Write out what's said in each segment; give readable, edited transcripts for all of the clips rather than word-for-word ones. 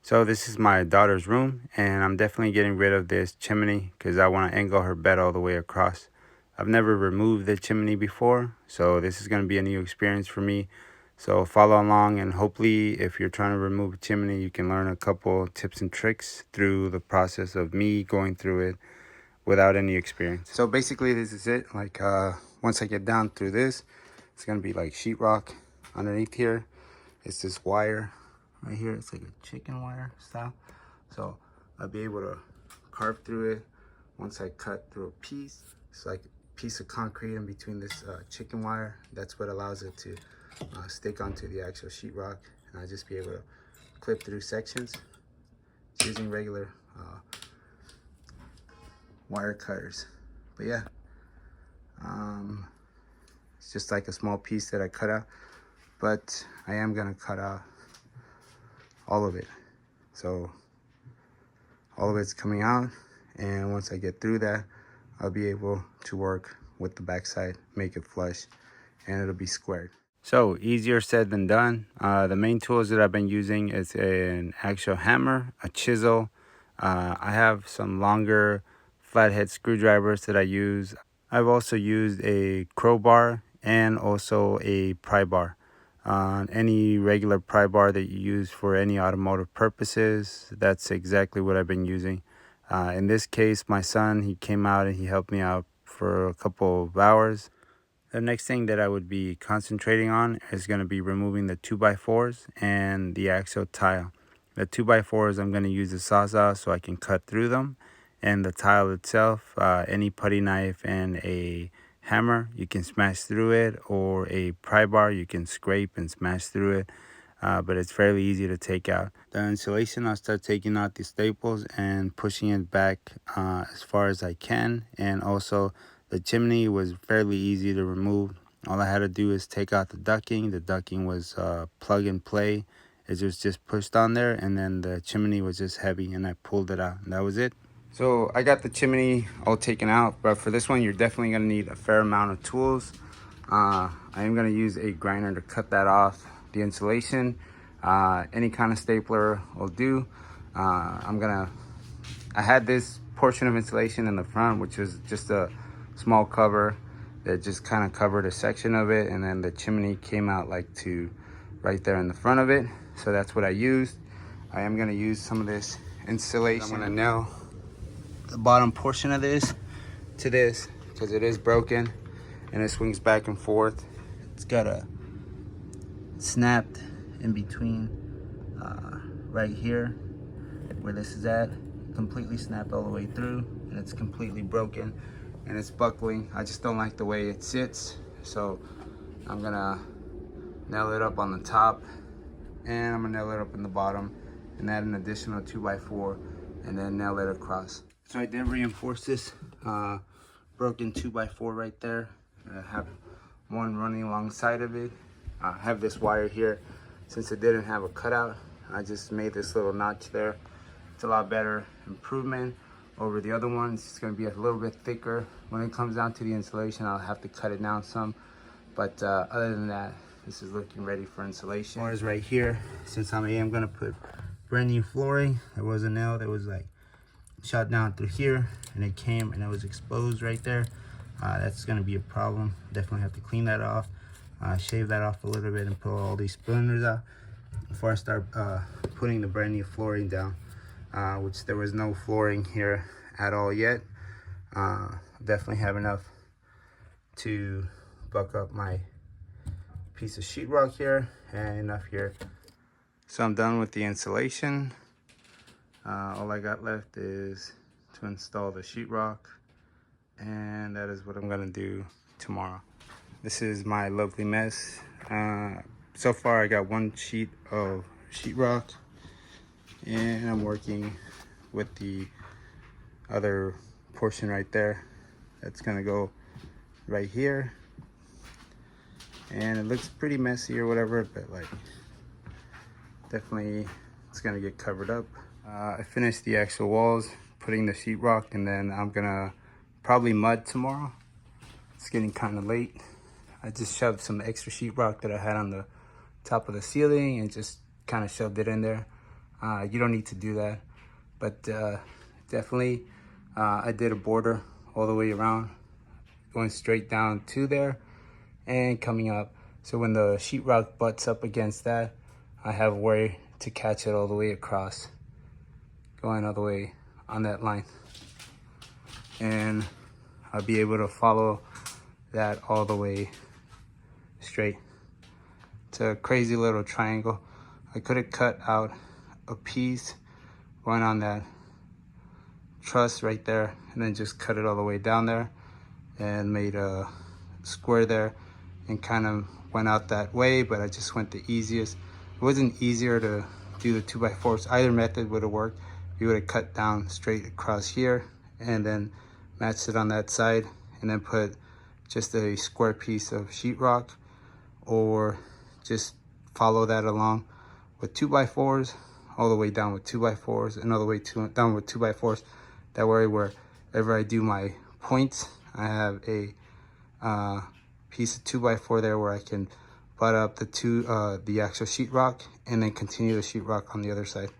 So this is my daughter's room, and I'm definitely getting rid of this chimney because I want to angle her bed all the way across. I've never removed the chimney before, so this is going to be a new experience for me. So follow along, and hopefully if you're trying to remove a chimney, you can learn a couple tips and tricks through the process of me going through it without any experience. So basically this is it. Like once I get down through this, it's going to be like sheetrock underneath here. It's this wire right here. It's like a chicken wire style. So I'll be able to carve through it once I cut through a piece. It's like a piece of concrete in between this chicken wire. That's what allows it to stick onto the actual sheetrock. And I'll just be able to clip through sections using regular wire cutters. But yeah, it's just like a small piece that I cut out, but I am gonna cut out all of it. So all of it's coming out, and once I get through that, I'll be able to work with the backside, make it flush, and it'll be squared. So easier said than done. The main tools that I've been using is an actual hammer, a chisel. I have some longer flathead screwdrivers that I use. I've also used a crowbar and also a pry bar. Any regular pry bar that you use for any automotive purposes, that's exactly what I've been using. In this case, my son, he came out and he helped me out for a couple of hours. The next thing that I would be concentrating on is going to be removing the 2x4s and the actual tile. The 2x4s, I'm going to use a sawzall so I can cut through them. And the tile itself, any putty knife and a hammer, you can smash through it, or a pry bar, you can scrape and smash through it. But it's fairly easy to take out. The insulation, I'll start taking out the staples and pushing it back as far as I can. And also the chimney was fairly easy to remove. All I had to do is take out the ducting. The ducting was plug and play. It was just pushed on there, and then the chimney was just heavy, and I pulled it out, and that was it. So I got the chimney all taken out, but for this one, you're definitely gonna need a fair amount of tools. I am gonna use a grinder to cut that off. The insulation, any kind of stapler will do. I had this portion of insulation in the front, which was just a small cover that just kind of covered a section of it, and then the chimney came out like to right there in the front of it. So that's what I used. I am gonna use some of this insulation. I'm gonna nail the bottom portion of this to this because it is broken and it swings back and forth. It's got a snapped in between right here where this is at, completely snapped all the way through, and it's completely broken and it's buckling. I just don't like the way it sits, so I'm gonna nail it up on the top, and I'm gonna nail it up in the bottom and add an additional 2x4 and then nail it across. So I did reinforce this broken 2x4 right there. I have one running alongside of it. I have this wire here. Since it didn't have a cutout, I just made this little notch there. It's a lot better improvement over the other one. It's going to be a little bit thicker. When it comes down to the insulation, I'll have to cut it down some. But other than that, this is looking ready for insulation. As right here, since I am going to put brand new flooring, there was a nail that was like shot down through here, and it came and it was exposed right there. That's going to be a problem. Definitely have to clean that off, shave that off a little bit, and pull all these splinters out before I start putting the brand new flooring down, which there was no flooring here at all yet. Definitely have enough to buck up my piece of sheetrock here, and enough here. So I'm done with the insulation. All I got left is to install the sheetrock, and that is what I'm gonna do tomorrow. This is my lovely mess. So far I got one sheet of sheetrock, and I'm working with the other portion right there. That's gonna go right here, and it looks pretty messy or whatever, but like definitely it's gonna get covered up. I finished the actual walls, putting the sheetrock, and then I'm gonna probably mud tomorrow. It's getting kind of late. I just shoved some extra sheetrock that I had on the top of the ceiling and just kind of shoved it in there. You don't need to do that, but definitely I did a border all the way around, going straight down to there and coming up. So when the sheetrock butts up against that, I have a way to catch it all the way across, going all the way on that line. And I'll be able to follow that all the way straight. It's a crazy little triangle. I could have cut out a piece going on that truss right there and then just cut it all the way down there and made a square there and kind of went out that way, but I just went the easiest. It wasn't easier to do the 2x4s. Either method would have worked. You would have cut down straight across here and then matched it on that side and then put just a square piece of sheetrock, or just follow that along with 2x4s, all the way down with 2x4s, and all the way down with 2x4s. That way, wherever I do my points, I have a piece of 2x4 there where I can butt up the actual sheetrock and then continue the sheetrock on the other side.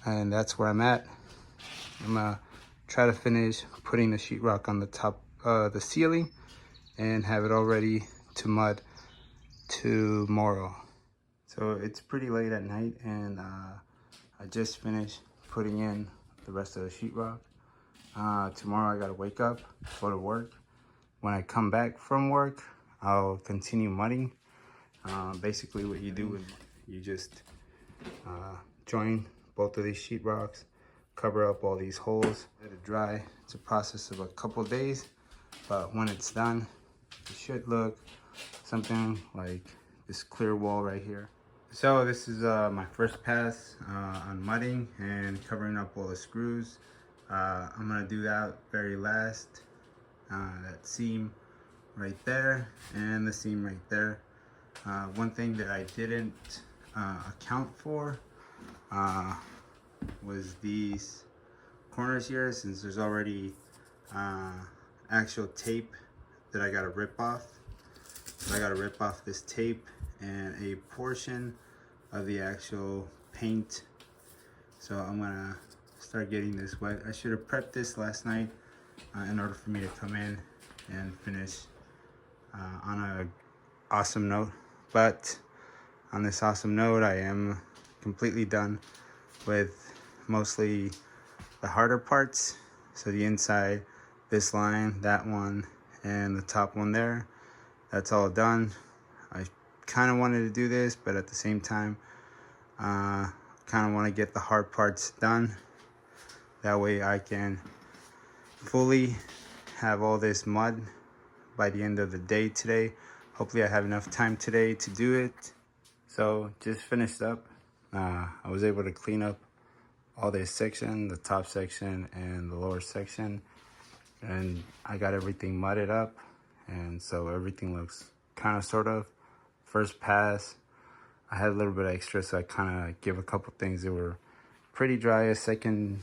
And that's where I'm at. I'm gonna try to finish putting the sheetrock on the top of the ceiling and have it all ready to mud tomorrow. So it's pretty late at night, and I just finished putting in the rest of the sheetrock. Tomorrow I gotta wake up, go to work. When I come back from work, I'll continue mudding. Basically what you do is you just join both of these sheetrocks, cover up all these holes, let it dry. It's a process of a couple days, but when it's done, it should look something like this clear wall right here. So this is my first pass on mudding and covering up all the screws. I'm gonna do that very last. That seam right there and the seam right there. One thing that I didn't account for was these corners here, since there's already actual tape that I gotta rip off. So I gotta rip off this tape and a portion of the actual paint. So I'm gonna start getting this wet. I should have prepped this last night in order for me to come in and finish on a awesome note. But on this awesome note, I am completely done with mostly the harder parts. So the inside, this line, that one, and the top one there, that's all done. I kind of wanted to do this, but at the same time, kind of want to get the hard parts done. That way I can fully have all this mud by the end of the day today. Hopefully I have enough time today to do it. So just finished up. I was able to clean up all this section, the top section and the lower section, and I got everything mudded up, and so everything looks kind of sort of first pass. I had a little bit extra, so I kind of give a couple things that were pretty dry a second,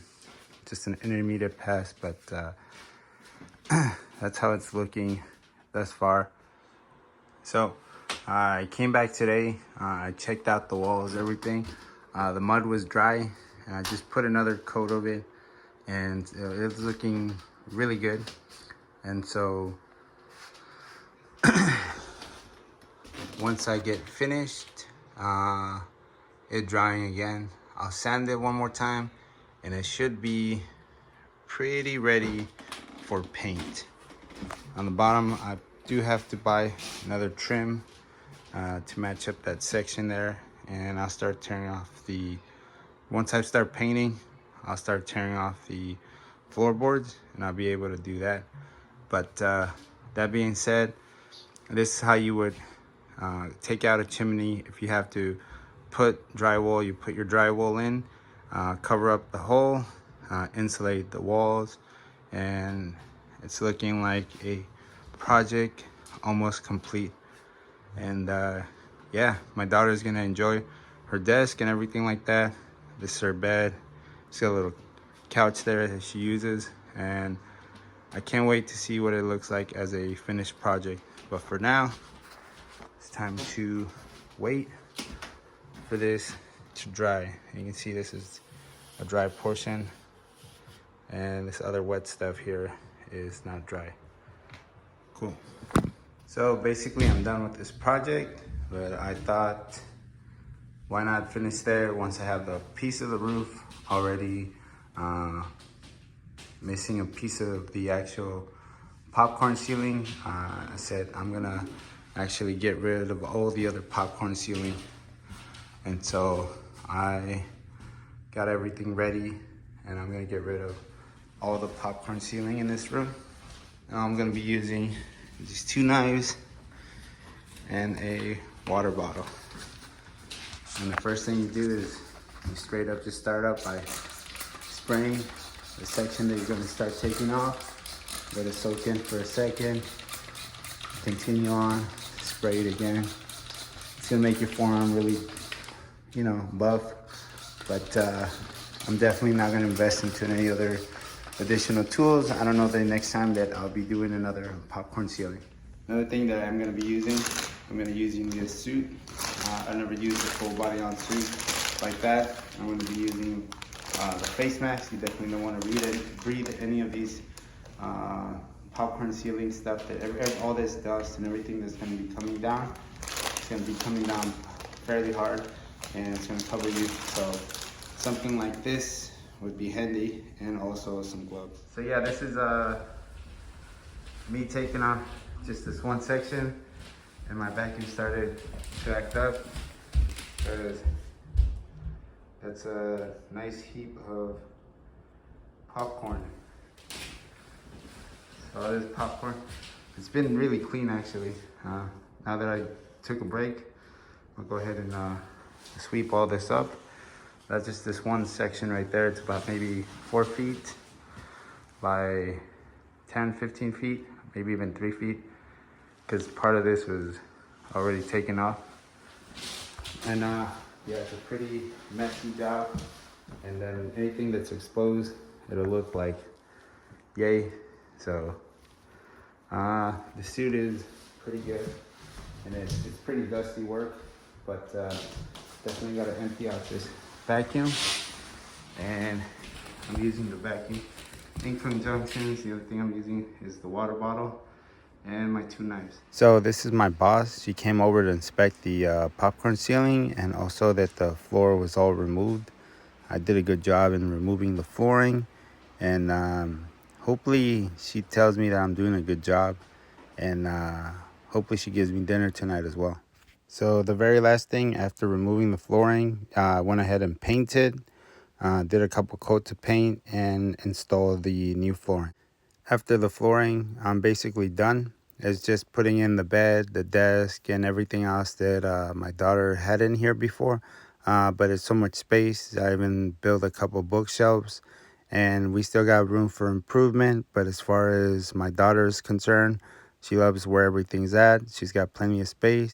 just an intermediate pass, but that's how it's looking thus far. So I came back today, I checked out the walls, everything. The mud was dry, and I just put another coat of it, and it's looking really good. And so once I get finished it drying again, I'll sand it one more time, and it should be pretty ready for paint. On the bottom, I do have to buy another trim to match up that section there, and I'll start tearing off once I start painting, I'll start tearing off the floorboards, and I'll be able to do that. But that being said, this is how you would take out a chimney. If you have to put drywall, you put your drywall in, cover up the hole, insulate the walls, and it's looking like a project almost complete. And yeah, my daughter's gonna enjoy her desk and everything like that. This is her bed. She's got a little couch there that she uses, and I can't wait to see what it looks like as a finished project. But for now, it's time to wait for this to dry. You can see this is a dry portion, and this other wet stuff here is not dry. Cool. So basically I'm done with this project, but I thought, why not finish there once I have the piece of the roof already missing a piece of the actual popcorn ceiling. I said I'm gonna actually get rid of all the other popcorn ceiling, and so I got everything ready, and I'm gonna get rid of all the popcorn ceiling in this room. Now I'm gonna be using these 2 knives and a water bottle. And the first thing you do is you straight up just start up by spraying the section that you're gonna start taking off. Let it soak in for a second. Continue on, spray it again. It's gonna make your forearm really, buff. But I'm definitely not gonna invest into any other additional tools. I don't know the next time that I'll be doing another popcorn ceiling. Another thing that I'm gonna be using, I'm gonna be using this suit. I never used a full body on suit like that. I'm gonna be using the face mask. You definitely don't wanna breathe any of these popcorn ceiling stuff, that all this dust and everything that's gonna be coming down. It's gonna be coming down fairly hard, and it's gonna cover you. So something like this would be handy, and also some gloves. So yeah, this is me taking off just this one section, and my vacuum started to act up because that's a nice heap of popcorn. So all this popcorn, it's been really clean actually. Now that I took a break, I'll go ahead and sweep all this up. That's just this one section right there. It's about maybe 4 feet by 10, 15 feet, maybe even 3 feet, because part of this was already taken off. And yeah, it's a pretty messy job. And then anything that's exposed, it'll look like yay. So the suit is pretty good, and it's pretty dusty work, but definitely got to empty out this vacuum. And I'm using the vacuum in conjunctions. The other thing I'm using is the water bottle and my 2 knives. So this is my boss. She came over to inspect the popcorn ceiling, and also that the floor was all removed. I did a good job in removing the flooring, and hopefully she tells me that I'm doing a good job, and hopefully she gives me dinner tonight as well. So the very last thing after removing the flooring, I went ahead and painted, did a couple coats of paint, and installed the new flooring. After the flooring, I'm basically done. It's just putting in the bed, the desk, and everything else that my daughter had in here before. But it's so much space. I even built a couple bookshelves, and we still got room for improvement. But as far as my daughter is concerned, she loves where everything's at. She's got plenty of space.